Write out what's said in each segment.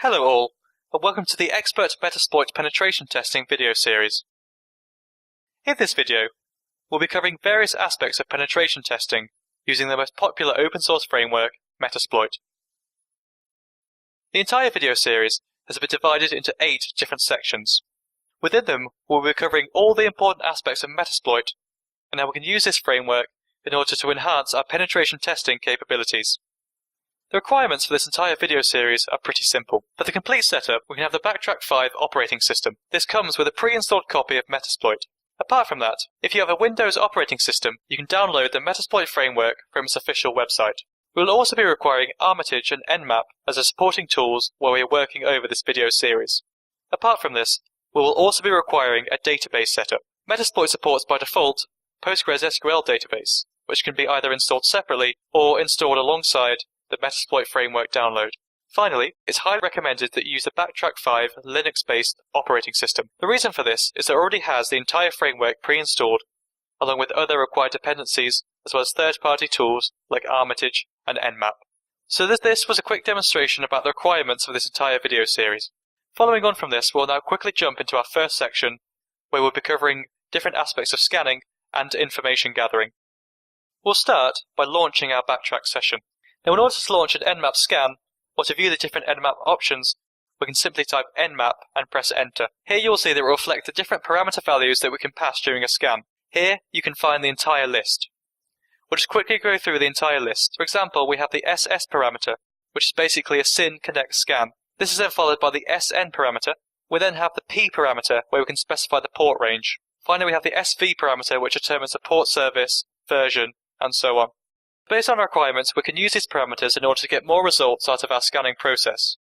Hello all, and welcome to the Expert Metasploit Penetration Testing video series. In this video, we'll be covering various aspects of penetration testing using the most popular open source framework, Metasploit. The entire video series has been divided into 8 different sections. Within them, we'll be covering all the important aspects of Metasploit and how we can use this framework in order to enhance our penetration testing capabilities. The requirements for this entire video series are pretty simple. For the complete setup, we can have the Backtrack 5 operating system. This comes with a pre-installed copy of Metasploit. Apart from that, if you have a Windows operating system, you can download the Metasploit framework from its official website. We will also be requiring Armitage and nmap as our supporting tools while we are working over this video series. Apart from this, we will also be requiring a database setup. Metasploit supports by default PostgreSQL database, which can be either installed separately or installed alongside the Metasploit framework download. Finally, it's highly recommended that you use the Backtrack 5 Linux-based operating system. The reason for this is that it already has the entire framework pre-installed, along with other required dependencies, as well as third-party tools like Armitage and nmap. So this was a quick demonstration about the requirements of this entire video series. Following on from this, we'll now quickly jump into our first section, where we'll be covering different aspects of scanning and information gathering. We'll start by launching our Backtrack session. Now, in order to launch an nmap scan, or to view the different nmap options, we can simply type nmap and press enter. Here you'll see that it will reflect the different parameter values that we can pass during a scan. Here you can find the entire list. We'll just quickly go through the entire list. For example, we have the SS parameter, which is basically a SYN connect scan. This is then followed by the SN parameter. We then have the P parameter, where we can specify the port range. Finally, we have the SV parameter, which determines the port service, version, and so on. Based on our requirements, we can use these parameters in order to get more results out of our scanning process.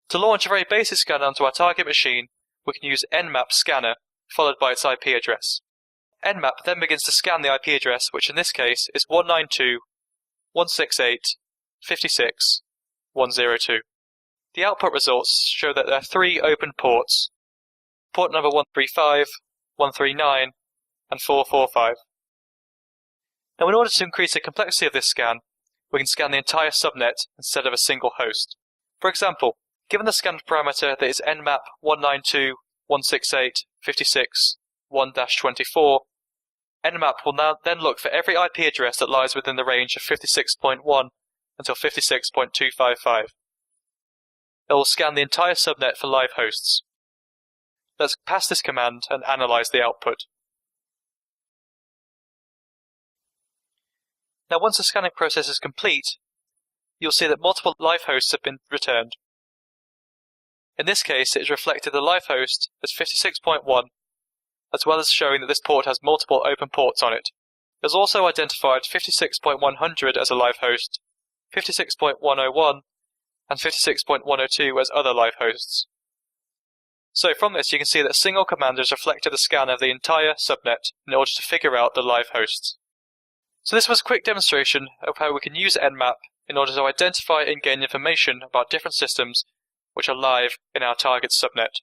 To launch a very basic scan onto our target machine, we can use nmap scanner, followed by its IP address. nmap then begins to scan the IP address, which in this case is 192.168.56.102. The output results show that there are 3 open ports, port number 135, 139, and 445. Now, in order to increase the complexity of this scan, we can scan the entire subnet instead of a single host. For example, given the scanned parameter that is nmap 192.168.56.1-24, nmap will then look for every IP address that lies within the range of 56.1 until 56.255. It will scan the entire subnet for live hosts. Let's pass this command and analyze the output. Now, once the scanning process is complete, you'll see that multiple live hosts have been returned. In this case, it is reflected the live host as 56.1, as well as showing that this port has multiple open ports on it. It has also identified 56.100 as a live host, 56.101, and 56.102 as other live hosts. So from this, you can see that a single command has reflected the scan of the entire subnet in order to figure out the live hosts. So this was a quick demonstration of how we can use nmap in order to identify and gain information about different systems which are live in our target subnet.